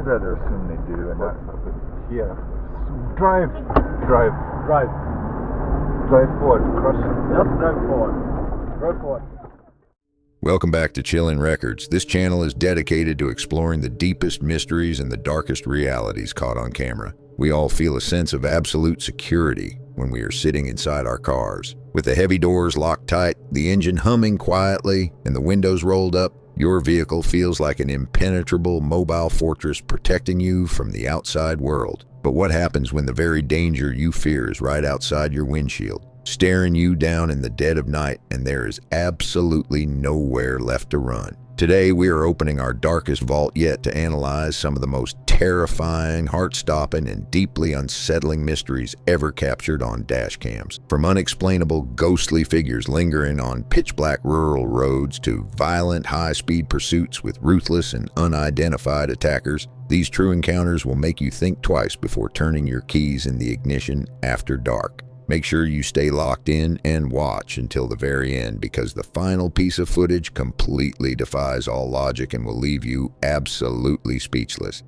rather assume they do. And Yeah. Drive forward. Cross. Just drive forward. Drive forward. Welcome back to Chillin' Records. This channel is dedicated to exploring the deepest mysteries and the darkest realities caught on camera. We all feel a sense of absolute security when we are sitting inside our cars. With the heavy doors locked tight, the engine humming quietly, and the windows rolled up, your vehicle feels like an impenetrable mobile fortress protecting you from the outside world. But what happens when the very danger you fear is right outside your windshield, staring you down in the dead of night, and there is absolutely nowhere left to run? Today, we are opening our darkest vault yet to analyze some of the most terrifying, heart-stopping, and deeply unsettling mysteries ever captured on dash cams. From unexplainable, ghostly figures lingering on pitch-black rural roads to violent, high-speed pursuits with ruthless and unidentified attackers, these true encounters will make you think twice before turning your keys in the ignition after dark. Make sure you stay locked in and watch until the very end, because the final piece of footage completely defies all logic and will leave you absolutely speechless.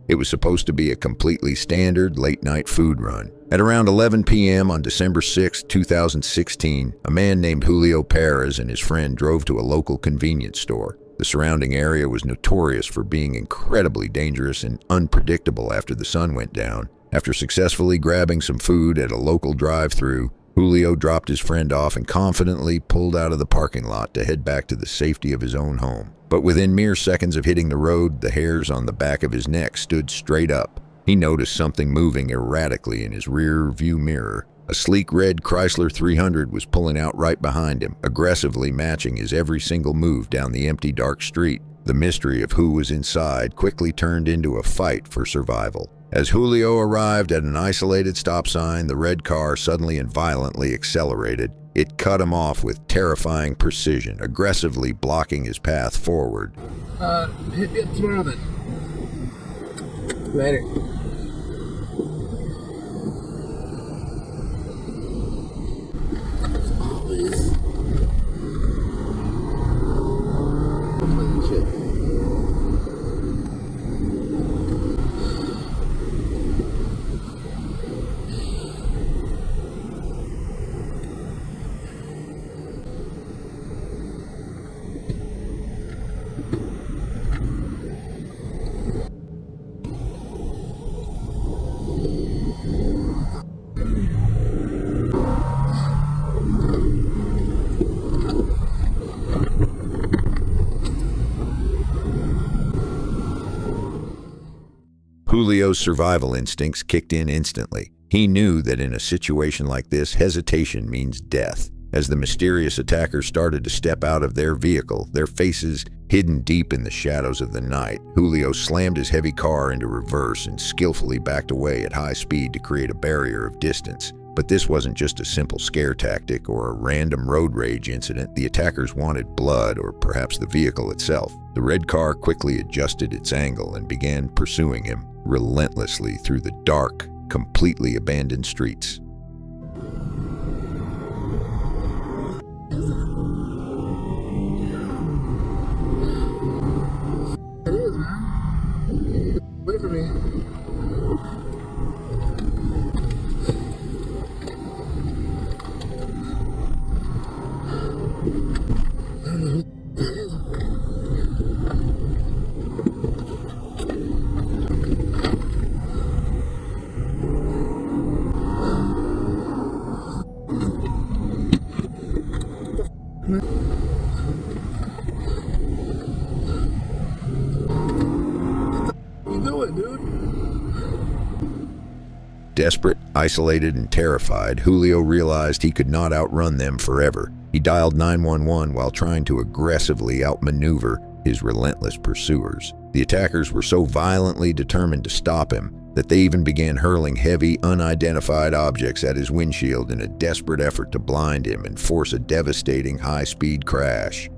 It was supposed to be a completely standard late-night food run. At around 11 p.m. on December 6, 2016, a man named Julio Perez and his friend drove to a local convenience store. The surrounding area was notorious for being incredibly dangerous and unpredictable after the sun went down. After successfully grabbing some food at a local drive-thru, Julio dropped his friend off and confidently pulled out of the parking lot to head back to the safety of his own home. But within mere seconds of hitting the road, the hairs on the back of his neck stood straight up. He noticed something moving erratically in his rear view mirror. A sleek red Chrysler 300 was pulling out right behind him, aggressively matching his every single move down the empty dark street. The mystery of who was inside quickly turned into a fight for survival. As Julio arrived at an isolated stop sign, the red car suddenly and violently accelerated. It cut him off with terrifying precision, aggressively blocking his path forward. Hit tomorrow then. Later. Julio's survival instincts kicked in instantly. He knew that in a situation like this, hesitation means death. As the mysterious attackers started to step out of their vehicle, their faces hidden deep in the shadows of the night, Julio slammed his heavy car into reverse and skillfully backed away at high speed to create a barrier of distance. But this wasn't just a simple scare tactic or a random road rage incident. The attackers wanted blood, or perhaps the vehicle itself. The red car quickly adjusted its angle and began pursuing him relentlessly through the dark, completely abandoned streets. It is, man. Wait for me. Desperate, isolated, and terrified, Julio realized he could not outrun them forever. He dialed 911 while trying to aggressively outmaneuver his relentless pursuers. The attackers were so violently determined to stop him that they even began hurling heavy, unidentified objects at his windshield in a desperate effort to blind him and force a devastating high-speed crash.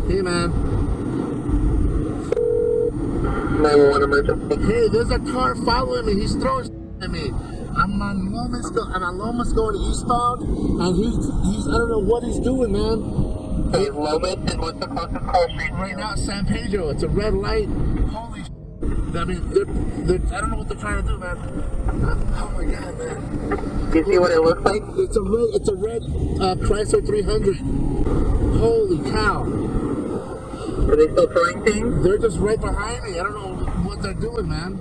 Hey, man. 911 emergency. Hey, there's a car following me. He's throwing at me. I'm on Lomas going eastbound, and he's I don't know what he's doing, man. Hey, Lomas, and what's the closest car street? Right now, San Pedro. It's a red light. Holy shit. I mean, I don't know what they're trying to do, man. Oh my god, man. Do you see what it looks like? It's a red Chrysler 300. Holy cow. Are they still throwing things? They're just right behind me. I don't know what they're doing, man.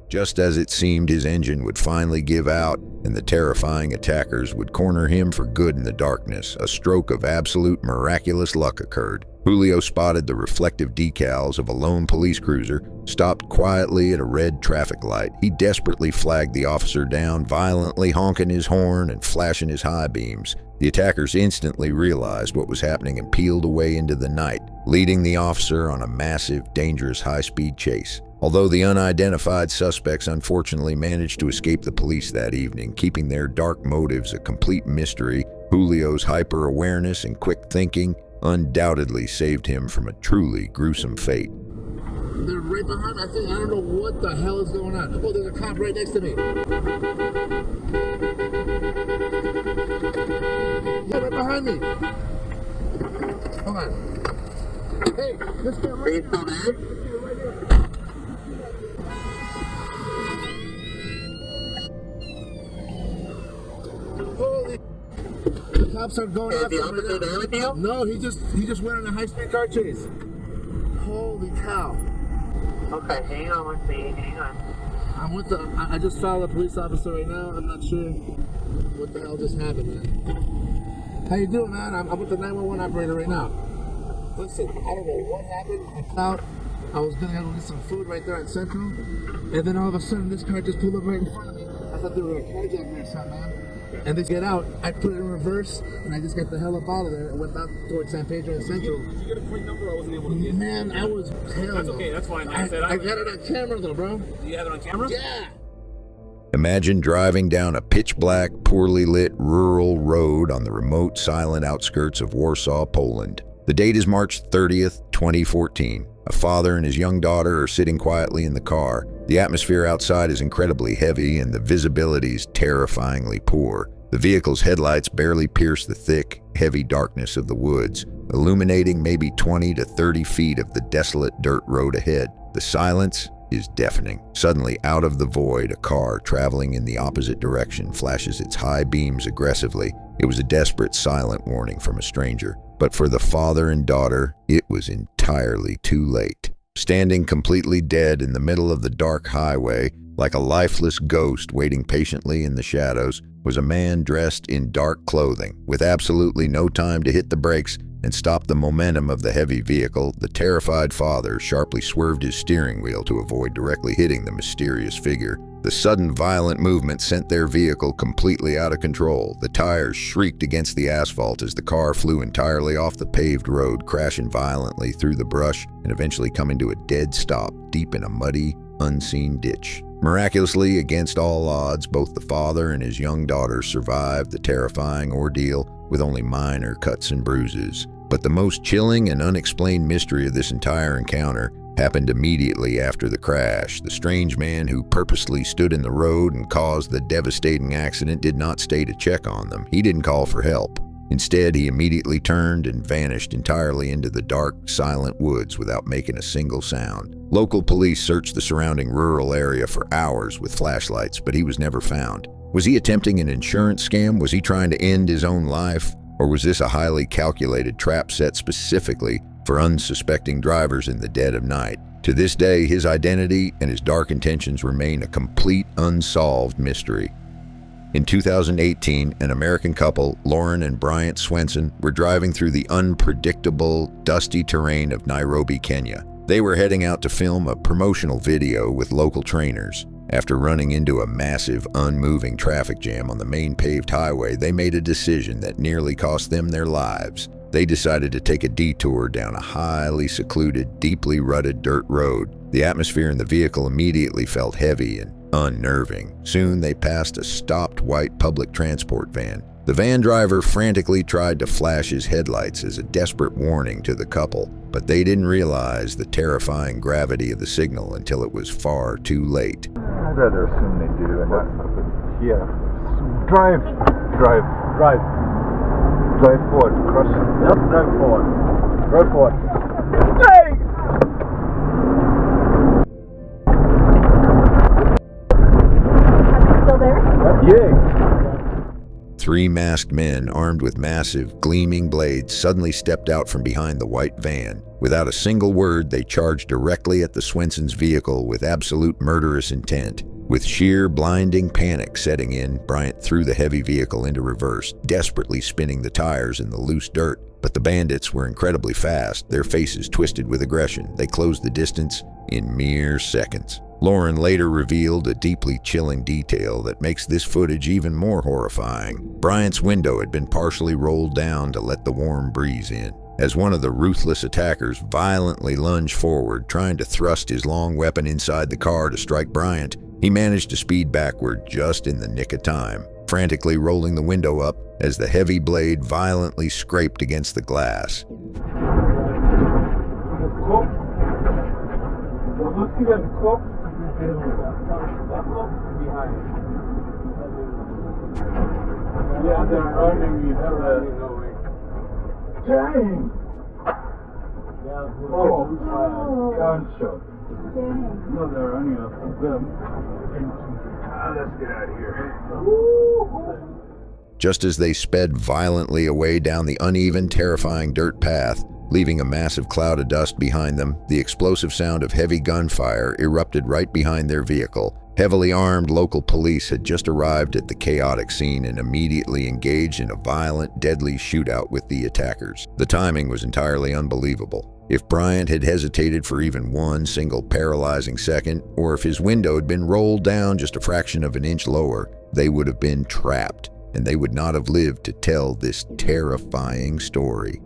Just as it seemed his engine would finally give out and the terrifying attackers would corner him for good in the darkness, a stroke of absolute miraculous luck occurred. Julio spotted the reflective decals of a lone police cruiser, stopped quietly at a red traffic light. He desperately flagged the officer down, violently honking his horn and flashing his high beams. The attackers instantly realized what was happening and peeled away into the night, leading the officer on a massive, dangerous high-speed chase. Although the unidentified suspects unfortunately managed to escape the police that evening, keeping their dark motives a complete mystery, Julio's hyper-awareness and quick thinking undoubtedly saved him from a truly gruesome fate. They're right behind me. I don't know what the hell is going on. Oh, there's a cop right next to me. Yeah, right behind me. Hold on. Hey, let's get Are you still there? Holy, the cops are going Is after the him officer right there with you? now. No, he just went on a high-speed car chase. Holy cow. Okay, hang on with me, hang on. I just followed a police officer right now. I'm not sure what the hell just happened, man. How you doing, man? I'm with the 911 operator right now. Listen, I don't know what happened. I was gonna go get some food right there at Central, and then all of a sudden this car just pulled up right in front of me. I thought they were gonna carjack me or something, man. And they get out. I put it in reverse, and I just got the hell up out of there and went back towards San Pedro and Central. Did you get a plate number? I wasn't able to get it. Man, I was hell. That's okay, that's fine. I got it on camera though, bro. Do you have it on camera? Yeah. Imagine driving down a pitch-black, poorly lit rural road on the remote, silent outskirts of Warsaw, Poland. The date is March 30th, 2014. A father and his young daughter are sitting quietly in the car. The atmosphere outside is incredibly heavy and the visibility's terrifyingly poor. The vehicle's headlights barely pierce the thick, heavy darkness of the woods, illuminating maybe 20 to 30 feet of the desolate dirt road ahead. The silence is deafening. Suddenly, out of the void, a car traveling in the opposite direction flashes its high beams aggressively. It was a desperate, silent warning from a stranger. But for the father and daughter, it was entirely too late. Standing completely dead in the middle of the dark highway, like a lifeless ghost waiting patiently in the shadows, was a man dressed in dark clothing. With absolutely no time to hit the brakes and stop the momentum of the heavy vehicle, the terrified father sharply swerved his steering wheel to avoid directly hitting the mysterious figure. The sudden violent movement sent their vehicle completely out of control. The tires shrieked against the asphalt as the car flew entirely off the paved road, crashing violently through the brush and eventually coming to a dead stop deep in a muddy, unseen ditch. Miraculously, against all odds, both the father and his young daughter survived the terrifying ordeal with only minor cuts and bruises. But the most chilling and unexplained mystery of this entire encounter happened immediately after the crash. The strange man who purposely stood in the road and caused the devastating accident did not stay to check on them. He didn't call for help. Instead, he immediately turned and vanished entirely into the dark, silent woods without making a single sound. Local police searched the surrounding rural area for hours with flashlights, but he was never found. Was he attempting an insurance scam? Was he trying to end his own life? Or was this a highly calculated trap set specifically for unsuspecting drivers in the dead of night? To this day, his identity and his dark intentions remain a complete unsolved mystery. In 2018, an American couple, Lauren and Bryant Swenson, were driving through the unpredictable, dusty terrain of Nairobi, Kenya. They were heading out to film a promotional video with local trainers. After running into a massive, unmoving traffic jam on the main paved highway, they made a decision that nearly cost them their lives. They decided to take a detour down a highly secluded, deeply rutted dirt road. The atmosphere in the vehicle immediately felt heavy and unnerving. Soon they passed a stopped white public transport van. The The van driver frantically tried to flash his headlights as a desperate warning to the couple, but they didn't realize the terrifying gravity of the signal until it was far too late. I'd rather assume they do and not something. Yeah. Drive. Drive forward. Cross. Yep, drive forward. Road forward. Hey! Still there? Yeah. Three masked men armed with massive, gleaming blades suddenly stepped out from behind the white van. Without a single word, they charged directly at the Swenson's vehicle with absolute murderous intent. With sheer, blinding panic setting in, Bryant threw the heavy vehicle into reverse, desperately spinning the tires in the loose dirt. But the bandits were incredibly fast, their faces twisted with aggression. They closed the distance in mere seconds. Lauren later revealed a deeply chilling detail that makes this footage even more horrifying. Bryant's window had been partially rolled down to let the warm breeze in. As one of the ruthless attackers violently lunged forward, trying to thrust his long weapon inside the car to strike Bryant, he managed to speed backward just in the nick of time, frantically rolling the window up as the heavy blade violently scraped against the glass. Yeah, they're running. Dang! Oh, gunshot. No, they're running after them. Let's get out of here. Just as they sped violently away down the uneven, terrifying dirt path, leaving a massive cloud of dust behind them, the explosive sound of heavy gunfire erupted right behind their vehicle. Heavily armed local police had just arrived at the chaotic scene and immediately engaged in a violent, deadly shootout with the attackers. The timing was entirely unbelievable. If Bryant had hesitated for even one single paralyzing second, or if his window had been rolled down just a fraction of an inch lower, they would have been trapped, and they would not have lived to tell this terrifying story.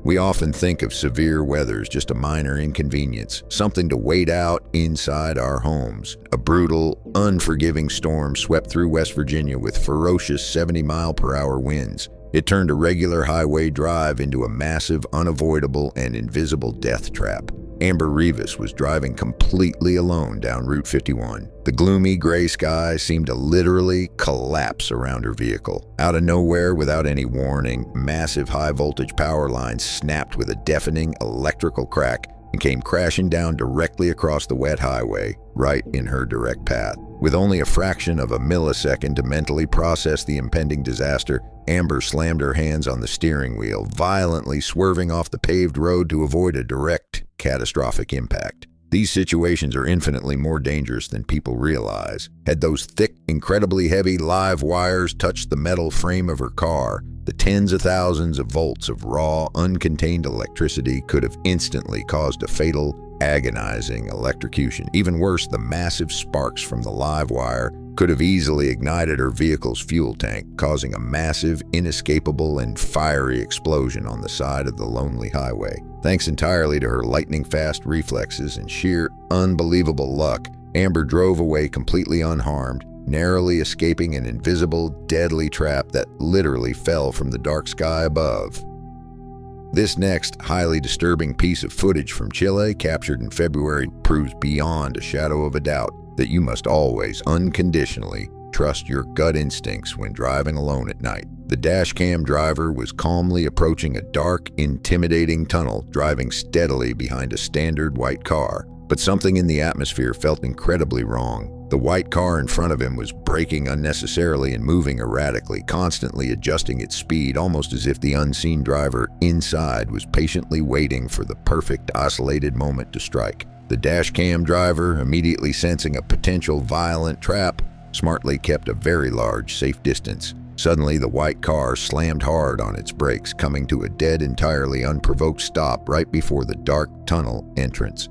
We often think of severe weather as just a minor inconvenience, something to wait out inside our homes. A brutal, unforgiving storm swept through West Virginia with ferocious 70-mile-per-hour winds. It turned a regular highway drive into a massive, unavoidable, and invisible death trap. Amber Rivas was driving completely alone down Route 51. The gloomy gray sky seemed to literally collapse around her vehicle. Out of nowhere, without any warning, massive high-voltage power lines snapped with a deafening electrical crack and came crashing down directly across the wet highway, right in her direct path. With only a fraction of a millisecond to mentally process the impending disaster, Amber slammed her hands on the steering wheel, violently swerving off the paved road to avoid a direct, catastrophic impact. These situations are infinitely more dangerous than people realize. Had those thick, incredibly heavy live wires touched the metal frame of her car, the tens of thousands of volts of raw, uncontained electricity could have instantly caused a fatal, agonizing electrocution. Even worse, the massive sparks from the live wire could have easily ignited her vehicle's fuel tank, causing a massive, inescapable, and fiery explosion on the side of the lonely highway. Thanks entirely to her lightning-fast reflexes and sheer, unbelievable luck, Amber drove away completely unharmed, narrowly escaping an invisible, deadly trap that literally fell from the dark sky above. This next highly disturbing piece of footage from Chile, captured in February, proves beyond a shadow of a doubt that you must always, unconditionally, trust your gut instincts when driving alone at night. The dashcam driver was calmly approaching a dark, intimidating tunnel, driving steadily behind a standard white car. But something in the atmosphere felt incredibly wrong. The white car in front of him was braking unnecessarily and moving erratically, constantly adjusting its speed, almost as if the unseen driver inside was patiently waiting for the perfect oscillated moment to strike. The dashcam driver, immediately sensing a potential violent trap, smartly kept a very large, safe distance. Suddenly, the white car slammed hard on its brakes, coming to a dead, entirely unprovoked stop right before the dark tunnel entrance.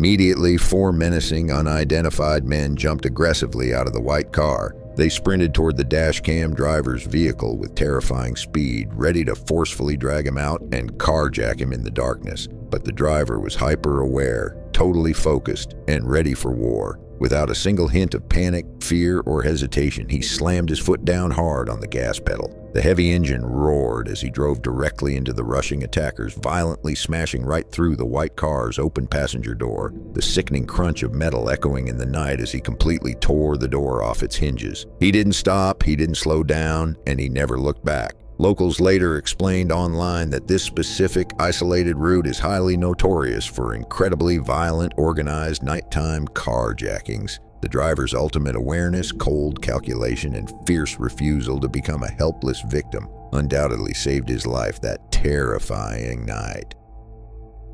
Immediately, 4 menacing, unidentified men jumped aggressively out of the white car. They sprinted toward the dashcam driver's vehicle with terrifying speed, ready to forcefully drag him out and carjack him in the darkness. But the driver was hyper-aware, totally focused, and ready for war. Without a single hint of panic, fear, or hesitation, he slammed his foot down hard on the gas pedal. The heavy engine roared as he drove directly into the rushing attackers, violently smashing right through the white car's open passenger door, the sickening crunch of metal echoing in the night as he completely tore the door off its hinges. He didn't stop, he didn't slow down, and he never looked back. Locals later explained online that this specific isolated route is highly notorious for incredibly violent, organized nighttime carjackings. The driver's ultimate awareness, cold calculation, and fierce refusal to become a helpless victim undoubtedly saved his life that terrifying night.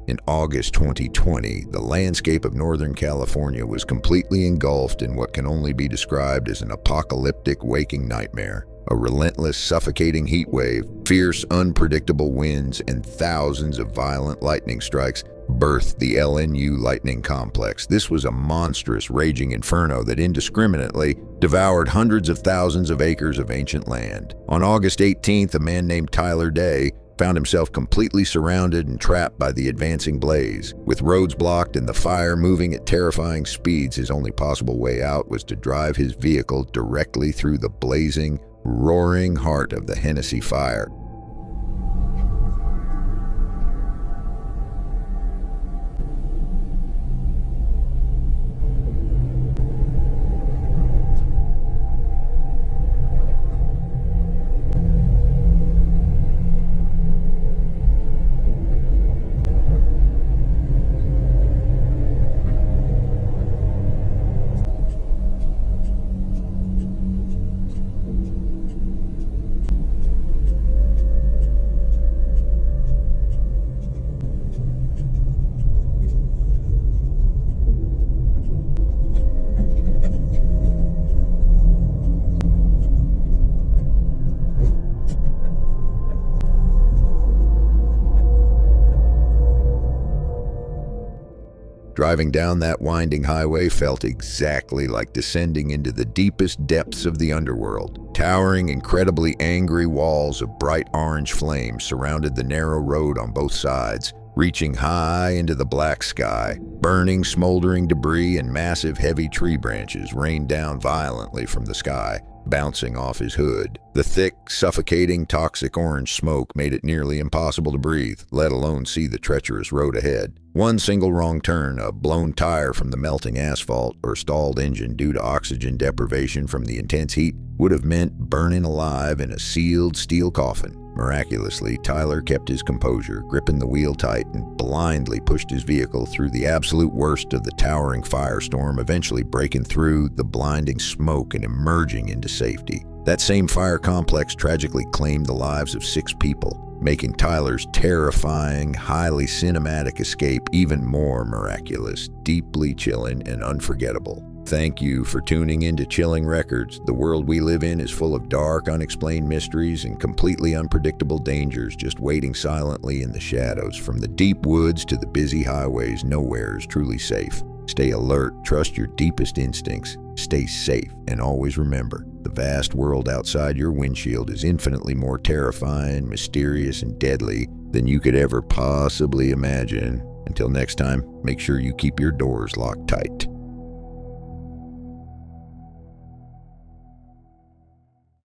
In August 2020, the landscape of Northern California was completely engulfed in what can only be described as an apocalyptic waking nightmare. A relentless, suffocating heat wave, fierce, unpredictable winds, and thousands of violent lightning strikes birthed the LNU lightning complex. This was a monstrous, raging inferno that indiscriminately devoured hundreds of thousands of acres of ancient land. On August 18th, a man named Tyler Day found himself completely surrounded and trapped by the advancing blaze. With roads blocked and the fire moving at terrifying speeds, his only possible way out was to drive his vehicle directly through the blazing, roaring heart of the Hennessy fire. Driving down that winding highway felt exactly like descending into the deepest depths of the underworld. Towering, incredibly angry walls of bright orange flame surrounded the narrow road on both sides, reaching high into the black sky. Burning, smoldering debris and massive, heavy tree branches rained down violently from the sky, bouncing off his hood. The thick, suffocating, toxic orange smoke made it nearly impossible to breathe, let alone see the treacherous road ahead. One single wrong turn, a blown tire from the melting asphalt, or stalled engine due to oxygen deprivation from the intense heat would have meant burning alive in a sealed steel coffin. Miraculously, Tyler kept his composure, gripping the wheel tight, and blindly pushed his vehicle through the absolute worst of the towering firestorm, eventually breaking through the blinding smoke and emerging into safety. That same fire complex tragically claimed the lives of 6 people, making Tyler's terrifying, highly cinematic escape even more miraculous, deeply chilling, and unforgettable. Thank you for tuning in to Chilling Records. The world we live in is full of dark, unexplained mysteries and completely unpredictable dangers just waiting silently in the shadows. From the deep woods to the busy highways, nowhere is truly safe. Stay alert, trust your deepest instincts, stay safe, and always remember, the vast world outside your windshield is infinitely more terrifying, mysterious, and deadly than you could ever possibly imagine. Until next time, make sure you keep your doors locked tight.